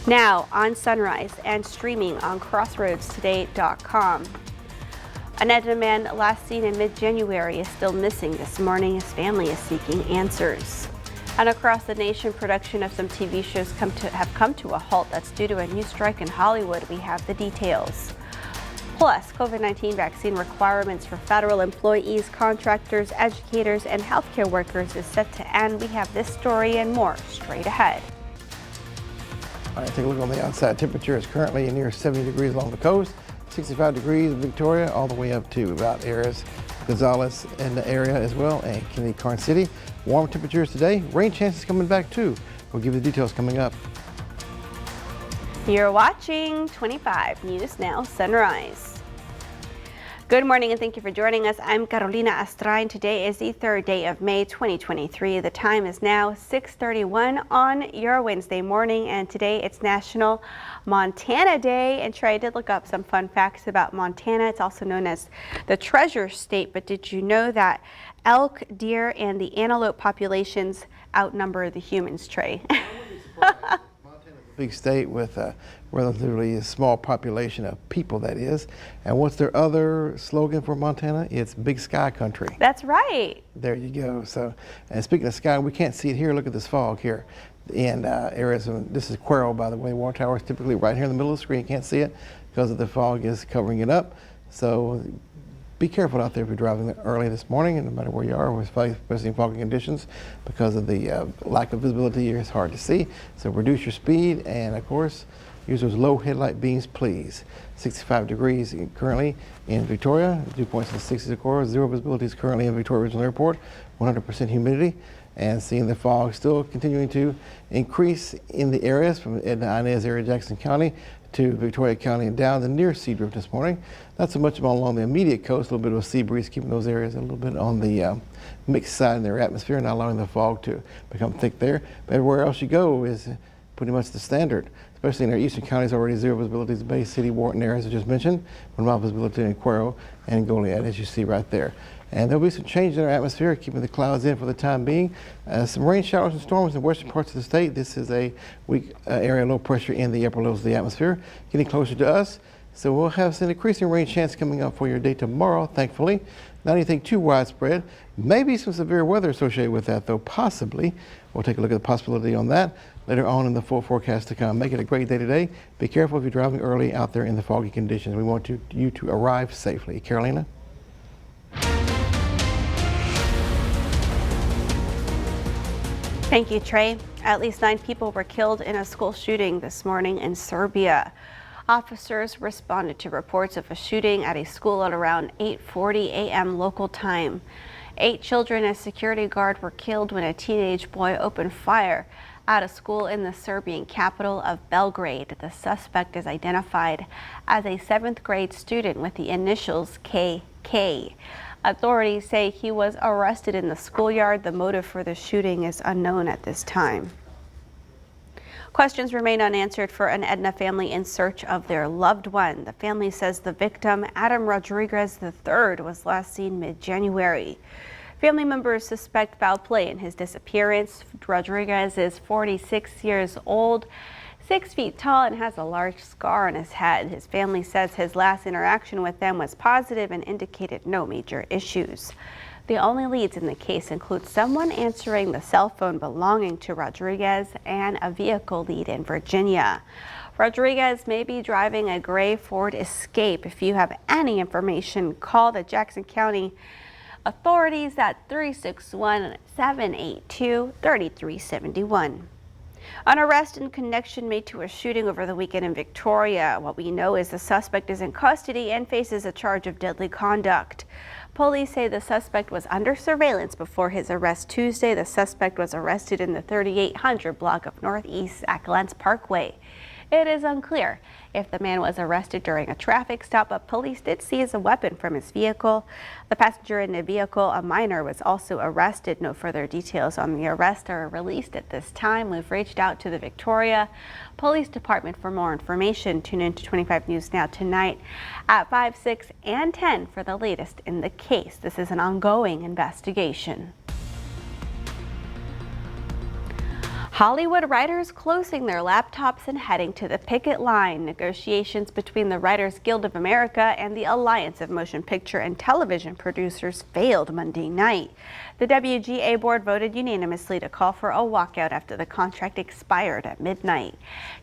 Now on Sunrise and streaming on crossroadstoday.com. An Edna man last seen in mid-January is still missing this morning. His family is seeking answers. And across the nation, production of some TV shows have come to a halt. That's due to a new strike in Hollywood. We have the details. Plus, COVID-19 vaccine requirements for federal employees, contractors, educators, and healthcare workers is set to end. We have this story and more straight ahead. All right, take a look on the outside. Temperature is currently near 70 degrees along the coast, 65 degrees in Victoria, all the way up to about Ares, Gonzales in the area as well, and Kennedy, Karnes City. Warm temperatures today. Rain chances coming back too. We'll give you the details coming up. You're watching 25 News Now Sunrise. Good morning and thank you for joining us. I'm Carolina Astrain. Today is the 3rd day of May 2023. The time is now 6:31 on your Wednesday morning, and today it's National Montana Day. And Trey, I did look up some fun facts about Montana. It's also known as the Treasure State, but did you know that elk, deer, and the antelope populations outnumber the humans, Trey? Big state with a relatively small population of people, that is. And what's their other slogan for Montana? It's Big Sky Country. That's right. There you go. So, and speaking of sky, we can't see it here. Look at this fog here in Arizona. This is Cuero, by the way. Water tower is typically right here in the middle of the screen. You can't see it because of the fog is covering it up. So be careful out there if you're driving early this morning, and no matter where you are, especially in foggy conditions, because of the lack of visibility, it's hard to see. So reduce your speed, and of course, use those low headlight beams, please. 65 degrees currently in Victoria, dew points in the 60s, of course. Zero visibility is currently in Victoria Regional Airport, 100% humidity, and seeing the fog still continuing to increase in the areas from Edna Inez area, Jackson County, to Victoria County and down the near Seadrift this morning. Not so much along the immediate coast, a little bit of a sea breeze keeping those areas a little bit on the mixed side in their atmosphere, not allowing the fog to become thick there. But everywhere else you go is pretty much the standard, especially in our eastern counties. Already zero visibility, Bay City, Wharton areas I just mentioned, 1 mile visibility in Cuero and Goliad, as you see right there. And there'll be some change in our atmosphere, keeping the clouds in for the time being. Some rain showers and storms in western parts of the state. This is a weak area of low pressure in the upper levels of the atmosphere, getting closer to us. So we'll have some increasing rain chance coming up for your day tomorrow, thankfully. Not anything too widespread. Maybe some severe weather associated with that, though, possibly. We'll take a look at the possibility on that later on in the full forecast to come. Make it a great day today. Be careful if you're driving early out there in the foggy conditions. We want you to arrive safely. Carolina? Thank you, Trey. At least 9 people were killed in a school shooting this morning in Serbia. Officers responded to reports of a shooting at a school at around 8:40 a.m. local time. 8 children and a security guard were killed when a teenage boy opened fire at a school in the Serbian capital of Belgrade. The suspect is identified as a 7th grade student with the initials KK. Authorities say he was arrested in the schoolyard. The motive for the shooting is unknown at this time. Questions remain unanswered for an Edna family in search of their loved one. The family says the victim, Adam Rodriguez III, was last seen mid-January. Family members suspect foul play in his disappearance. Rodriguez is 46 years old, 6 feet tall, and has a large scar on his head. His family says his last interaction with them was positive and indicated no major issues. The only leads in the case include someone answering the cell phone belonging to Rodriguez and a vehicle lead in Virginia. Rodriguez may be driving a gray Ford Escape. If you have any information, call the Jackson County authorities at 361-782-3371. An arrest in connection made to a shooting over the weekend in Victoria. What we know is the suspect is in custody and faces a charge of deadly conduct. Police say the suspect was under surveillance before his arrest Tuesday. The suspect was arrested in the 3800 block of Northeast Acklance Parkway. It is unclear if the man was arrested during a traffic stop, but police did seize a weapon from his vehicle. The passenger in the vehicle, a minor, was also arrested. No further details on the arrest are released at this time. We've reached out to the Victoria Police Department for more information. Tune in to 25 News Now tonight at 5, 6, and 10 for the latest in the case. This is an ongoing investigation. Hollywood writers closing their laptops and heading to the picket line. Negotiations between the Writers Guild of America and the Alliance of Motion Picture and Television Producers failed Monday night. The WGA board voted unanimously to call for a walkout after the contract expired at midnight.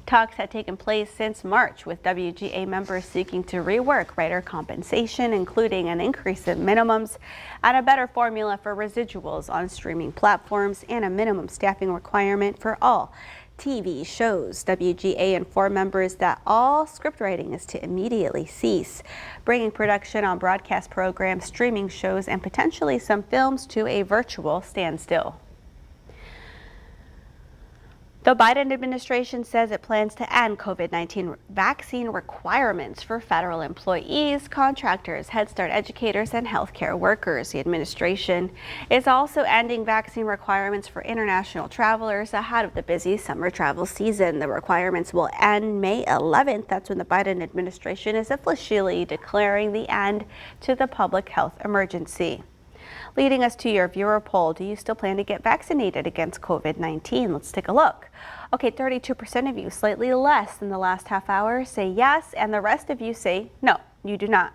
Talks had taken place since March, with WGA members seeking to rework writer compensation, including an increase in minimums and a better formula for residuals on streaming platforms and a minimum staffing requirement for all TV shows. WGA informed members that all script writing is to immediately cease, bringing production on broadcast programs, streaming shows, and potentially some films to a virtual standstill. The Biden administration says it plans to end COVID-19 vaccine requirements for federal employees, contractors, Head Start educators, and healthcare workers. The administration is also ending vaccine requirements for international travelers ahead of the busy summer travel season. The requirements will end May 11th. That's when the Biden administration is officially declaring the end to the public health emergency. Leading us to your viewer poll, do you still plan to get vaccinated against COVID-19? Let's take a look. Okay, 32% of you, slightly less than the last half hour, say yes, and the rest of you say no, you do not.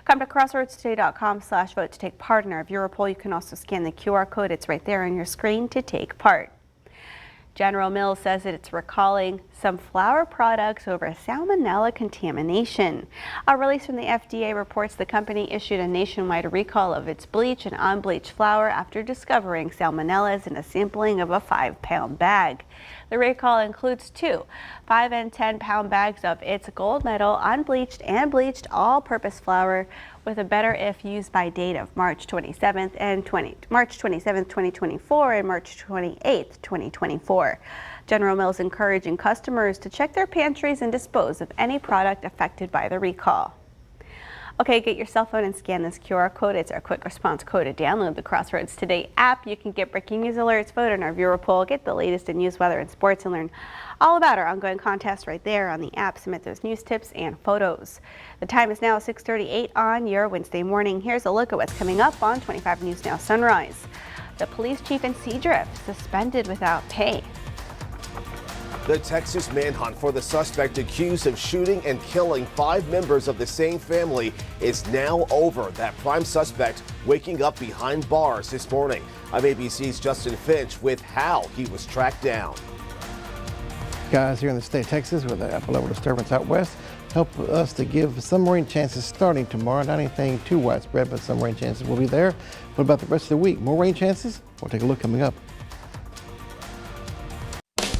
Come to crossroadstoday.com/vote to take part in our viewer poll. You can also scan the QR code. It's right there on your screen to take part. General Mills says that it's recalling some flour products over salmonella contamination. A release from the FDA reports the company issued a nationwide recall of its bleach and unbleached flour after discovering salmonellas in a sampling of a 5-pound bag. The recall includes 2 5- and 10-pound bags of its gold medal unbleached and bleached all-purpose flour with a better if used by date of March 27th, 2024 and March 28th, 2024. General Mills encouraging customers to check their pantries and dispose of any product affected by the recall. Okay, get your cell phone and scan this QR code. It's our quick response code to download the Crossroads Today app. You can get breaking news alerts, vote in our viewer poll, get the latest in news, weather, and sports, and learn all about our ongoing contest right there on the app. Submit those news tips and photos. The time is now 6:38 on your Wednesday morning. Here's a look at what's coming up on 25 News Now Sunrise. The police chief in Seadrift suspended without pay. The Texas manhunt for the suspect accused of shooting and killing 5 members of the same family is now over. That prime suspect waking up behind bars this morning. I'm ABC's Justin Finch with how he was tracked down. Guys here in the state of Texas with a upper level disturbance out west help us to give some rain chances starting tomorrow. Not anything too widespread, but some rain chances will be there. What about the rest of the week? More rain chances? We'll take a look coming up.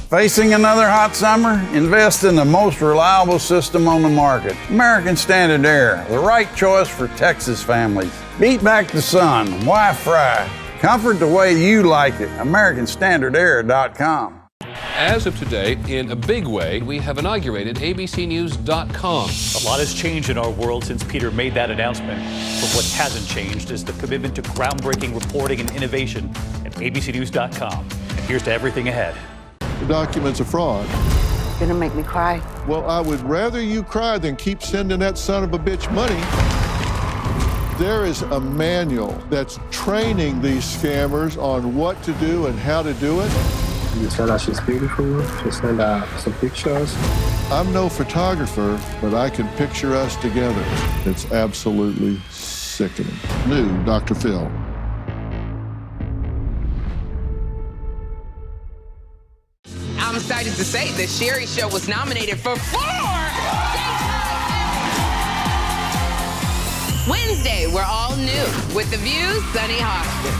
Facing another hot summer? Invest in the most reliable system on the market. American Standard Air, the right choice for Texas families. Beat back the sun, Wi-Fi. Comfort the way you like it. AmericanStandardAir.com. As of today, in a big way, we have inaugurated ABCNews.com. A lot has changed in our world since Peter made that announcement. But what hasn't changed is the commitment to groundbreaking reporting and innovation at ABCNews.com. And here's to everything ahead. The document's a fraud. Gonna make me cry. Well, I would rather you cry than keep sending that son of a bitch money. There is a manual that's training these scammers on what to do and how to do it. You tell her she's beautiful, just send out some pictures. I'm no photographer, but I can picture us together. It's absolutely sickening. New Dr. Phil. I'm excited to say the Sherry Show was nominated for 4 Wednesday, we're all new. With The View's Sunny Hostin.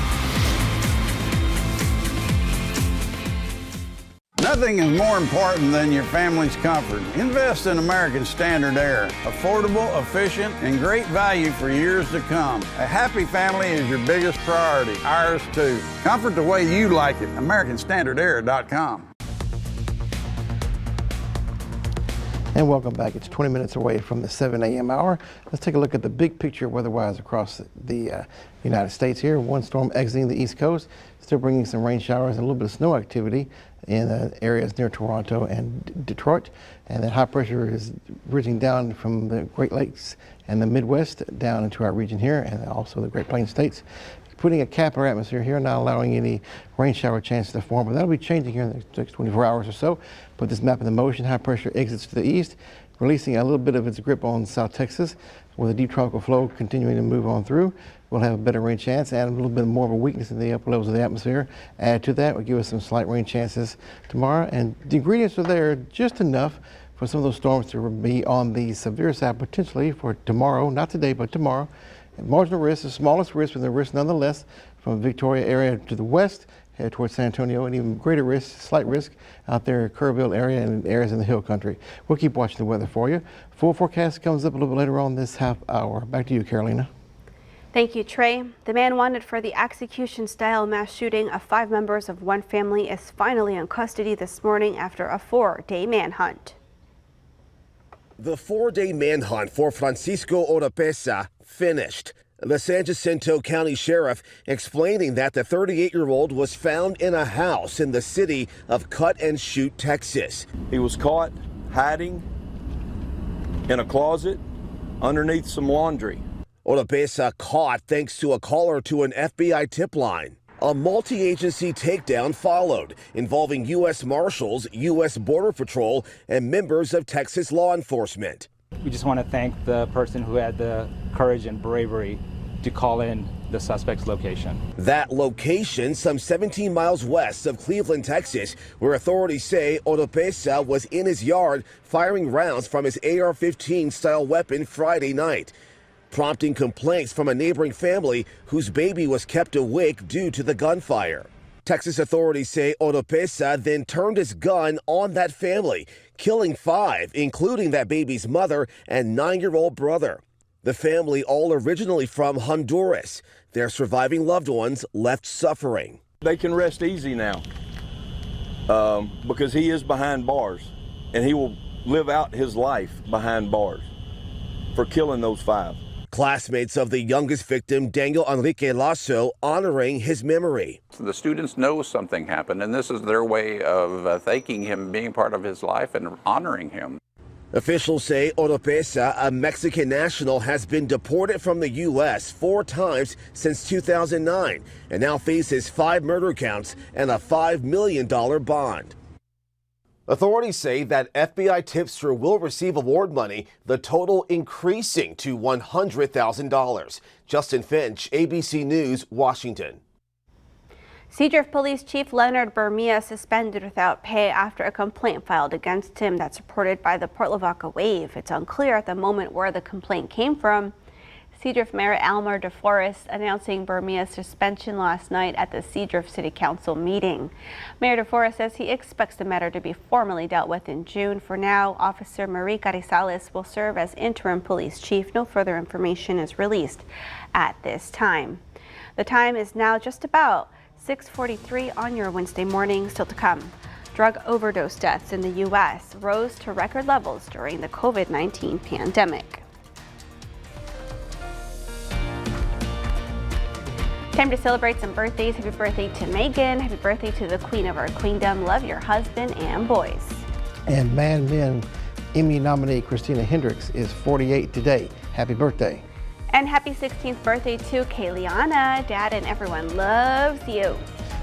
Nothing is more important than your family's comfort. Invest in American Standard Air. Affordable, efficient, and great value for years to come. A happy family is your biggest priority. Ours too. Comfort the way you like it. AmericanStandardAir.com. And welcome back. It's 20 minutes away from the 7 a.m. hour. Let's take a look at the big picture weather-wise across the United States here. One storm exiting the East Coast, still bringing some rain showers and a little bit of snow activity in areas near Toronto and Detroit. And that high pressure is ridging down from the Great Lakes and the Midwest down into our region here, and also the Great Plains states. putting a cap in our atmosphere here, not allowing any rain shower chances to form, but that'll be changing here in the next 24 hours or so. Put this map into motion. High pressure exits to the east, releasing a little bit of its grip on South Texas, with a deep tropical flow continuing to move on through. We'll have a better rain chance and a little bit more of a weakness in the upper levels of the atmosphere. Add to that, will give us some slight rain chances tomorrow, and the ingredients are there just enough for some of those storms to be on the severe side potentially for tomorrow, not today, but tomorrow. And marginal risk, the smallest risk, but the risk nonetheless from the Victoria area to the west, head towards San Antonio, and even greater risk, slight risk out there in Kerrville area and areas in the hill country. We'll keep watching the weather for you. Full forecast comes up a little bit later on this half hour. Back to you, Carolina. Thank you, Trey. The man wanted for the execution-style mass shooting of 5 members of one family is finally in custody this morning after a 4-day manhunt. The 4-day manhunt for Francisco Oropesa finished. The San Jacinto County Sheriff explaining that the 38-year-old was found in a house in the city of Cut and Shoot, Texas. He was caught hiding in a closet underneath some laundry. Oropesa caught thanks to a caller to an FBI tip line. A multi-agency takedown followed, involving U.S. Marshals, U.S. Border Patrol, and members of Texas law enforcement. We just want to thank the person who had the courage and bravery to call in the suspect's location. That location, some 17 miles west of Cleveland, Texas, where authorities say Oropesa was in his yard firing rounds from his AR-15 style weapon Friday night, prompting complaints from a neighboring family whose baby was kept awake due to the gunfire. Texas authorities say Oropesa then turned his gun on that family, killing 5, including that baby's mother and 9-year-old brother. The family, all originally from Honduras, their surviving loved ones left suffering. They can rest easy now because he is behind bars, and he will live out his life behind bars for killing those 5. Classmates of the youngest victim, Daniel Enrique Lasso, honoring his memory. The students know something happened, and this is their way of thanking him, being part of his life, and honoring him. Officials say Oropesa, a Mexican national, has been deported from the U.S. 4 times since 2009 and now faces 5 murder counts and a $5 million bond. Authorities say that FBI tipster will receive award money, the total increasing to $100,000. Justin Finch, ABC News, Washington. Seadrift Police Chief Leonard Bermia suspended without pay after a complaint filed against him that's reported by the Port Lavaca Wave. It's unclear at the moment where the complaint came from. Seadrift Mayor Elmer DeForest announcing Bermia's suspension last night at the Seadrift City Council meeting. Mayor DeForest says he expects the matter to be formally dealt with in June. For now, Officer Marie Carizales will serve as interim police chief. No further information is released at this time. The time is now just about 6:43 on your Wednesday morning. Still to come, drug overdose deaths in the U.S. rose to record levels during the COVID-19 pandemic. Time to celebrate some birthdays. Happy birthday to Megan. Happy birthday to the queen of our queendom. Love your husband and boys. And Mad Men Emmy nominee Christina Hendricks is 48 today. Happy birthday. And happy 16th birthday to Kayliana. Dad and everyone loves you.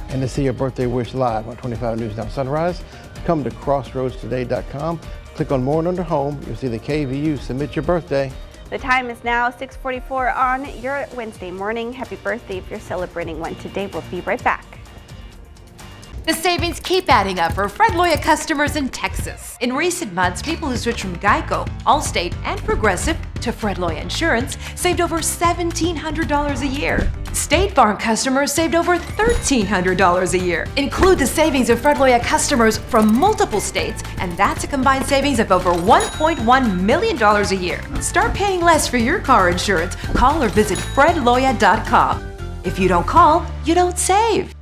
And to see your birthday wish live on 25 News Now Sunrise, come to crossroadstoday.com. Click on More and under Home. You'll see the KVU. Submit your birthday. The time is now 6:44 on your Wednesday morning. Happy birthday if you're celebrating one today. We'll be right back. The savings keep adding up for Fred Loya customers in Texas. In recent months, people who switched from Geico, Allstate, and Progressive to Fred Loya Insurance saved over $1,700 a year. State Farm customers saved over $1,300 a year. Include the savings of Fred Loya customers from multiple states, and that's a combined savings of over $1.1 million a year. Start paying less for your car insurance. Call or visit fredloya.com. If you don't call, you don't save.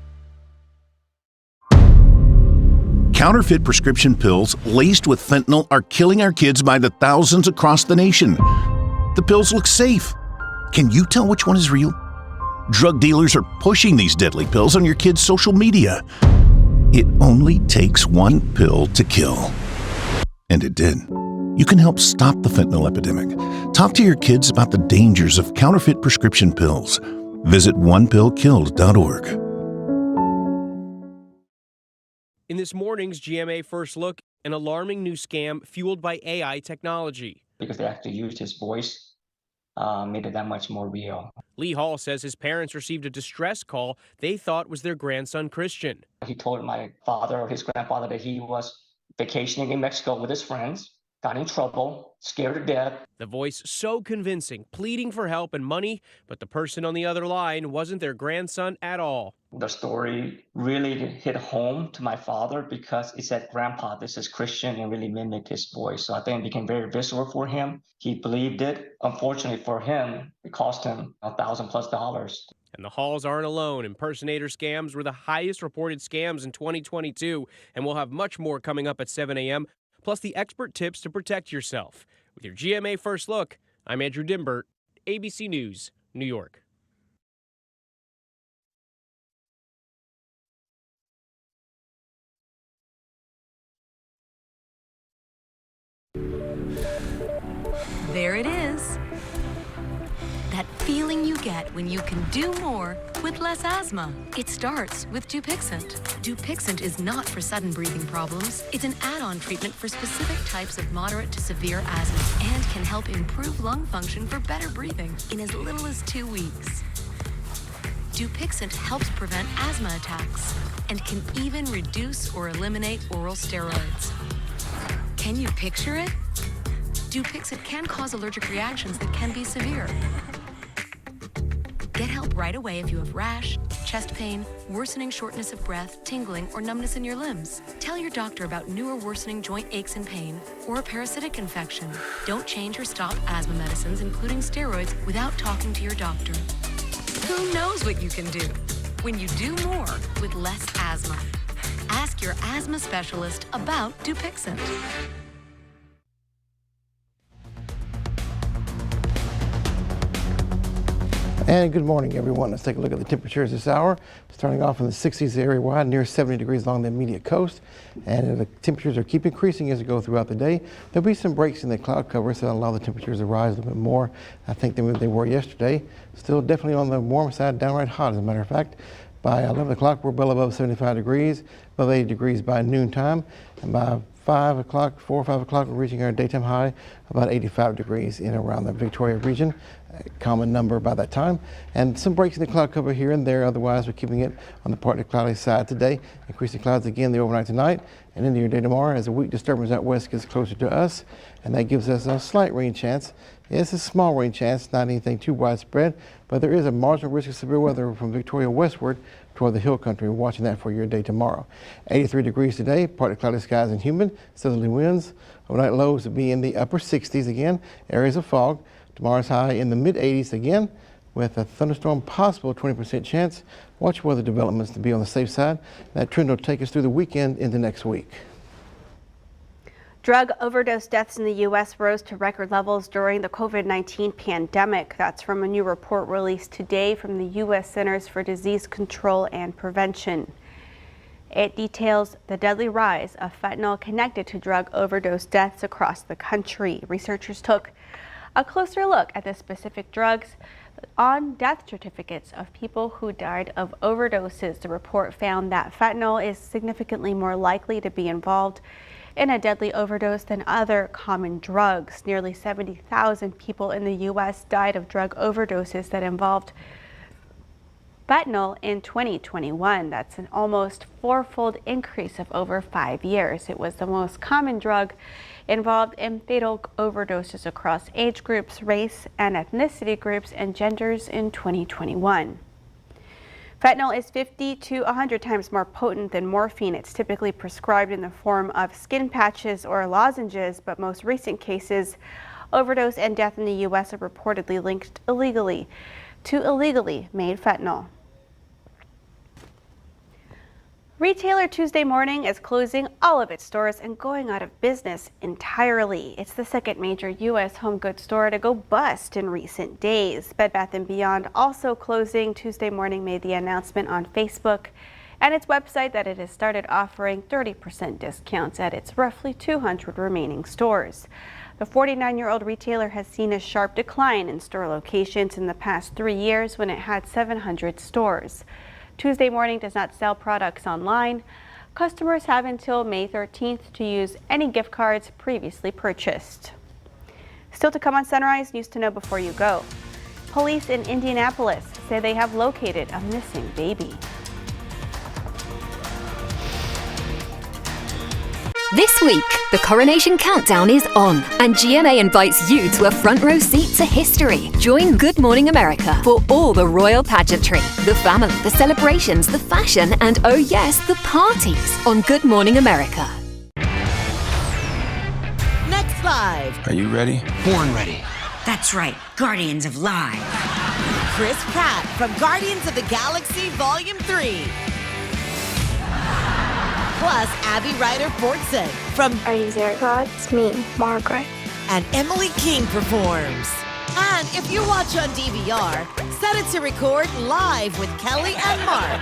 Counterfeit prescription pills laced with fentanyl are killing our kids by the thousands across the nation. The pills look safe. Can you tell which one is real? Drug dealers are pushing these deadly pills on your kids' social media. It only takes one pill to kill. And it did. You can help stop the fentanyl epidemic. Talk to your kids about the dangers of counterfeit prescription pills. Visit onepillkilled.org. In this morning's GMA First Look, an alarming new scam fueled by AI technology. Because they actually used his voice, made it that much more real. Lee Hall says his parents received a distress call they thought was their grandson Christian. He told my father or his grandfather that he was vacationing in Mexico with his friends, got in trouble, scared to death. The voice so convincing, pleading for help and money, but the person on the other line wasn't their grandson at all. The story really hit home to my father because it said, "Grandpa, this is Christian," and really mimicked his voice. So I think it became very visceral for him. He believed it. Unfortunately for him, it cost him $1,000+. And the Halls aren't alone. Impersonator scams were the highest reported scams in 2022, and we'll have much more coming up at 7 a.m., plus the expert tips to protect yourself. With your GMA First Look, I'm Andrew Dimbert, ABC News, New York. There it is. That feeling you get when you can do more with less asthma. It starts with Dupixent. Dupixent is not for sudden breathing problems. It's an add-on treatment for specific types of moderate to severe asthma and can help improve lung function for better breathing in as little as 2 weeks. Dupixent helps prevent asthma attacks and can even reduce or eliminate oral steroids. Can you picture it? Dupixent can cause allergic reactions that can be severe. Get help right away if you have rash, chest pain, worsening shortness of breath, tingling, or numbness in your limbs. Tell your doctor about new or worsening joint aches and pain or a parasitic infection. Don't change or stop asthma medicines, including steroids, without talking to your doctor. Who knows what you can do when you do more with less asthma? Ask your asthma specialist about Dupixent. And good morning, everyone. Let's take a look at the temperatures this hour. Starting off in the 60s area-wide, near 70 degrees along the immediate coast. And the temperatures are keep increasing as we go throughout the day. There'll be some breaks in the cloud cover, so that'll allow the temperatures to rise a little bit more, I think, than they were yesterday. Still definitely on the warm side, downright hot, as a matter of fact. By 11 o'clock, we're well above 75 degrees, above 80 degrees by noontime. And by 4 or 5 o'clock, we're reaching our daytime high, about 85 degrees in around the Victoria region. A common number by that time. And some breaks in the cloud cover here and there. Otherwise, we're keeping it on the partly cloudy side today. Increasing clouds again the overnight tonight and into your day tomorrow as a weak disturbance out west gets closer to us. And that gives us a slight rain chance. It's a small rain chance, not anything too widespread, but there is a marginal risk of severe weather from Victoria westward toward the hill country. We're watching that for your day tomorrow. 83 degrees today, partly cloudy skies and humid, southerly winds. Overnight lows will be in the upper 60s again, areas of fog. Tomorrow's high in the mid-80s again, with a thunderstorm possible 20% chance. Watch weather developments to be on the safe side. That trend will take us through the weekend into next week. Drug overdose deaths in the U.S. rose to record levels during the COVID-19 pandemic. That's from a new report released today from the U.S. Centers for Disease Control and Prevention. It details the deadly rise of fentanyl connected to drug overdose deaths across the country. Researchers took a closer look at the specific drugs on death certificates of people who died of overdoses. The report found that fentanyl is significantly more likely to be involved in a deadly overdose than other common drugs. Nearly 70,000 people in the U.S. died of drug overdoses that involved fentanyl in 2021. That's an almost fourfold increase of over 5 years. It was the most common drug involved in fatal overdoses across age groups, race and ethnicity groups, and genders in 2021. Fentanyl is 50 to 100 times more potent than morphine. It's typically prescribed in the form of skin patches or lozenges, but most recent cases, overdose and death in the U.S. are reportedly linked illegally made fentanyl. Retailer Tuesday Morning is closing all of its stores and going out of business entirely. It's the second major U.S. home goods store to go bust in recent days. Bed Bath & Beyond also closing. Tuesday Morning made the announcement on Facebook and its website that it has started offering 30% discounts at its roughly 200 remaining stores. The 49-year-old retailer has seen a sharp decline in store locations in the past 3 years when it had 700 stores. Tuesday Morning does not sell products online. Customers have until May 13th to use any gift cards previously purchased. Still to come on Sunrise, news to know before you go. Police in Indianapolis say they have located a missing baby. This week, the Coronation Countdown is on, and GMA invites you to a front row seat to history. Join Good Morning America for all the royal pageantry, the family, the celebrations, the fashion, and oh yes, the parties on Good Morning America. Next Live. Are you ready? Born ready. That's right, Guardians of Live. Chris Pratt from Guardians of the Galaxy Volume 3. Plus, Abby Ryder-Fortson from Are You There, God? It's me, Margaret. And Emily King performs. And if you watch on DVR, set it to record live with Kelly and Mark.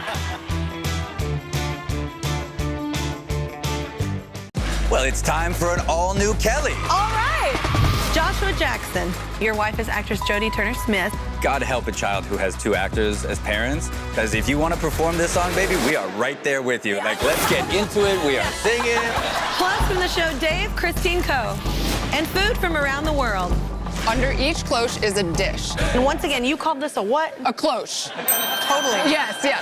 Well, it's time for an all-new Kelly. All right. Joshua Jackson. Your wife is actress Jodie Turner-Smith. God help a child who has two actors as parents, because if you want to perform this song, baby, we are right there with you. Like, let's get into it. We are singing. Plus from the show, Dave, Christine Coe. And food from around the world. Under each cloche is a dish. And once again, you called this a what? A cloche. Totally. Yes, yeah.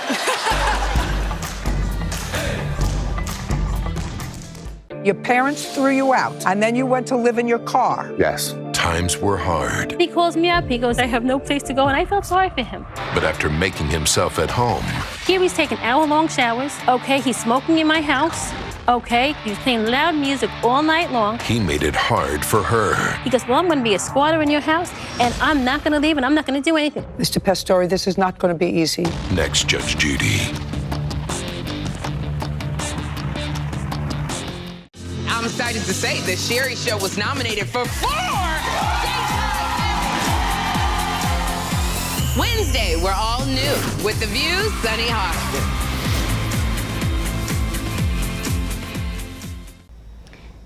Your parents threw you out, and then you went to live in your car. Yes. Times were hard. He calls me up. He goes, I have no place to go, and I felt sorry for him. But after making himself at home. Here he's taking hour-long showers. Okay, he's smoking in my house. Okay, he's playing loud music all night long. He made it hard for her. He goes, well, I'm going to be a squatter in your house, and I'm not going to leave, and I'm not going to do anything. Mr. Pastore, this is not going to be easy. Next, Judge Judy. I'm excited to say the Sherry Show was nominated for 4 Wednesday, we're all new. With The View's Sunny Hoskins.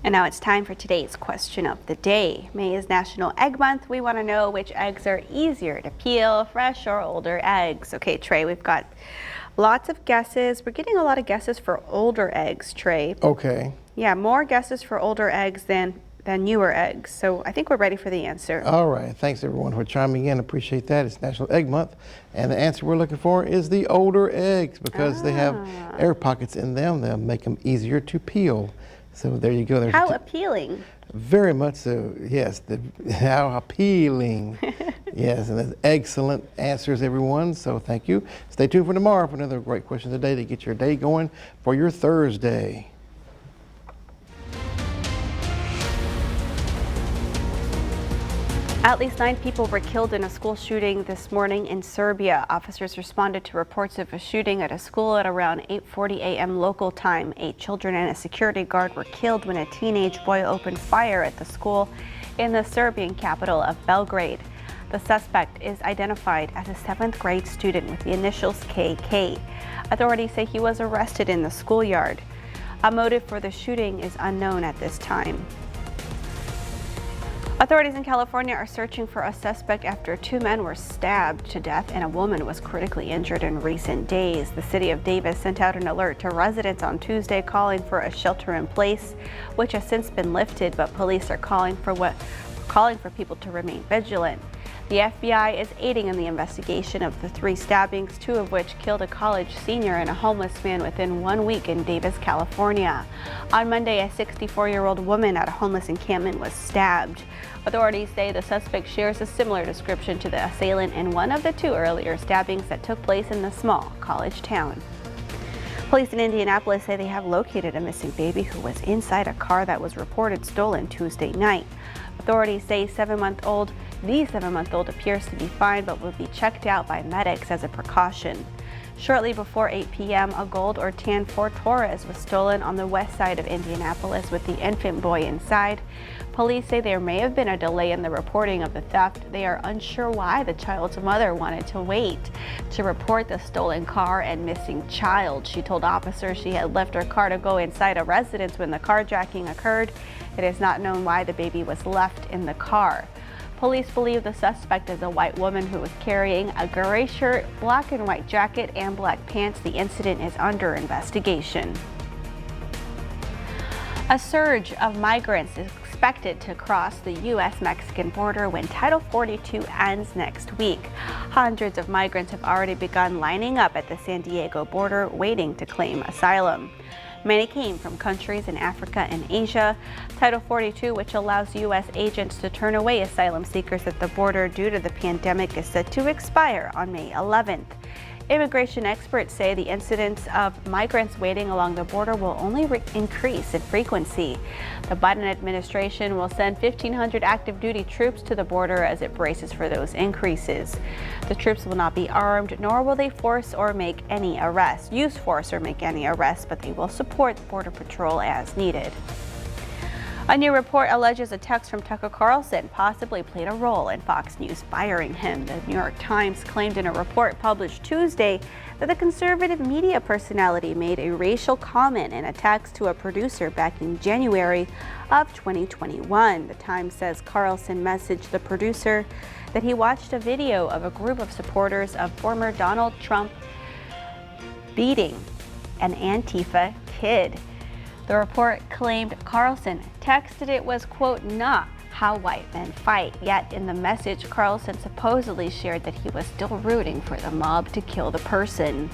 And now it's time for today's question of the day. May is National Egg Month. We want to know which eggs are easier to peel, fresh or older eggs. Okay, Trey, we've got lots of guesses. We're getting a lot of guesses for older eggs, Trey. Okay. Yeah, more guesses for older eggs than newer eggs. So I think we're ready for the answer. All right. Thanks, everyone, for chiming in. Appreciate that. It's National Egg Month. And the answer we're looking for is the older eggs because they have air pockets in them. They'll make them easier to peel. So there you go. There's How appealing. Very much so, yes. How appealing. Yes, and that's excellent answers, everyone. So thank you. Stay tuned for tomorrow for another great question of the day to get your day going for your Thursday. At least 9 people were killed in a school shooting this morning in Serbia. Officers responded to reports of a shooting at a school at around 8:40 a.m. local time. 8 children and a security guard were killed when a teenage boy opened fire at the school in the Serbian capital of Belgrade. The suspect is identified as a 7th grade student with the initials KK. Authorities say he was arrested in the schoolyard. A motive for the shooting is unknown at this time. Authorities in California are searching for a suspect after 2 men were stabbed to death and a woman was critically injured in recent days. The city of Davis sent out an alert to residents on Tuesday calling for a shelter in place, which has since been lifted, but police are calling for people to remain vigilant. The FBI is aiding in the investigation of the 3 stabbings, 2 of which killed a college senior and a homeless man within 1 week in Davis, California. On Monday, a 64-year-old woman at a homeless encampment was stabbed. Authorities say the suspect shares a similar description to the assailant in one of the 2 earlier stabbings that took place in the small college town. Police in Indianapolis say they have located a missing baby who was inside a car that was reported stolen Tuesday night. Authorities say the 7-month-old appears to be fine but will be checked out by medics as a precaution. Shortly before 8 p.m., a gold or tan Ford Taurus was stolen on the west side of Indianapolis with the infant boy inside. Police say there may have been a delay in the reporting of the theft. They are unsure why the child's mother wanted to wait to report the stolen car and missing child. She told officers she had left her car to go inside a residence when the carjacking occurred. It is not known why the baby was left in the car. Police believe the suspect is a white woman who was carrying a gray shirt, black and white jacket, and black pants. The incident is under investigation. A surge of migrants is expected to cross the U.S.-Mexican border when Title 42 ends next week. Hundreds of migrants have already begun lining up at the San Diego border, waiting to claim asylum. Many came from countries in Africa and Asia. Title 42, which allows U.S. agents to turn away asylum seekers at the border due to the pandemic, is set to expire on May 11th. Immigration experts say the incidence of migrants waiting along the border will only increase in frequency. The Biden administration will send 1,500 active duty troops to the border as it braces for those increases. The troops will not be armed, nor will they use force or make any arrests, but they will support Border Patrol as needed. A new report alleges a text from Tucker Carlson possibly played a role in Fox News firing him. The New York Times claimed in a report published Tuesday that the conservative media personality made a racial comment in a text to a producer back in January of 2021. The Times says Carlson messaged the producer that he watched a video of a group of supporters of former Donald Trump beating an Antifa kid. The report claimed Carlson texted it was, quote, not how white men fight. Yet in the message, Carlson supposedly shared that he was still rooting for the mob to kill the person.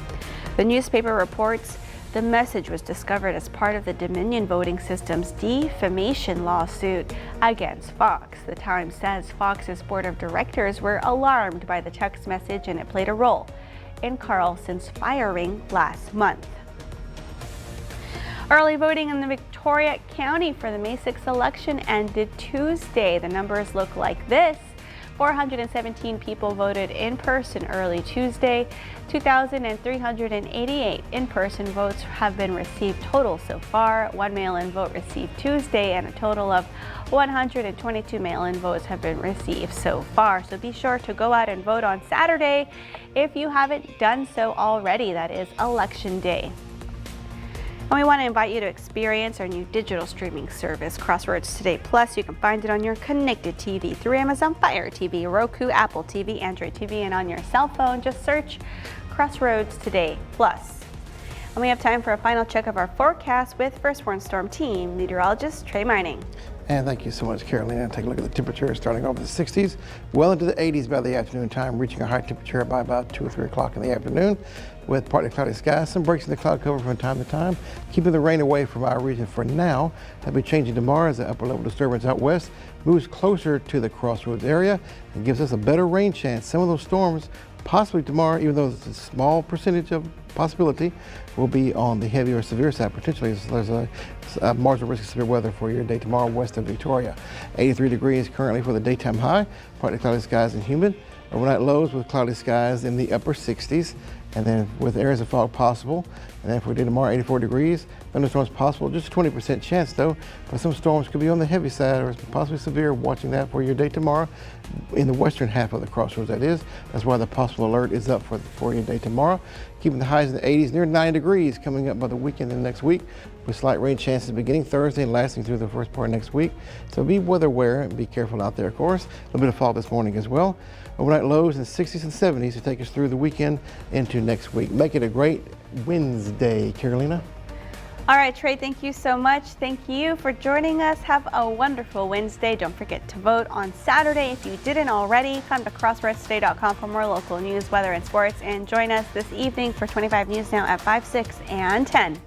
The newspaper reports the message was discovered as part of the Dominion voting system's defamation lawsuit against Fox. The Times says Fox's board of directors were alarmed by the text message and it played a role in Carlson's firing last month. Early voting in the Victoria County for the May 6th election ended Tuesday. The numbers look like this. 417 people voted in person early Tuesday. 2,388 in-person votes have been received total so far. One mail-in vote received Tuesday, and a total of 122 mail-in votes have been received so far. So be sure to go out and vote on Saturday if you haven't done so already. That is Election Day. And we want to invite you to experience our new digital streaming service, Crossroads Today Plus. You can find it on your connected TV through Amazon Fire TV, Roku, Apple TV, Android TV, and on your cell phone. Just search Crossroads Today Plus. And we have time for a final check of our forecast with First Warn Storm Team meteorologist Trey Mining. And thank you so much, Carolina. Take a look at the temperature starting off in the 60s, well into the 80s by the afternoon time, reaching a high temperature by about 2 or 3 o'clock in the afternoon with partly cloudy skies, some breaks in the cloud cover from time to time, keeping the rain away from our region for now. That'll be changing tomorrow as the upper level disturbance out west moves closer to the Crossroads area and gives us a better rain chance. Some of those storms possibly tomorrow, even though it's a small percentage of possibility, will be on the heavy or severe side potentially. There's a marginal risk of severe weather for your day tomorrow west of Victoria. 83 degrees currently for the daytime high, partly cloudy skies and humid. Overnight lows with cloudy skies in the upper 60s, and then with areas of fog possible. And then for day tomorrow, 84 degrees, thunderstorms possible, just a 20% chance though, but some storms could be on the heavy side or possibly severe. Watching that for your day tomorrow in the western half of the Crossroads, that is. That's why the possible alert is up for your day tomorrow. Keeping the highs in the 80s, near 90 degrees coming up by the weekend and next week, with slight rain chances beginning Thursday and lasting through the first part of next week. So be weather aware and be careful out there, of course. A little bit of fog this morning as well. Overnight lows in the 60s and 70s to take us through the weekend into next week. Make it a great Wednesday, Carolina. All right, Trey, thank you so much. Thank you for joining us. Have a wonderful Wednesday. Don't forget to vote on Saturday. If you didn't already, come to crossroadstoday.com for more local news, weather, and sports. And join us this evening for 25 News Now at 5, 6, and 10.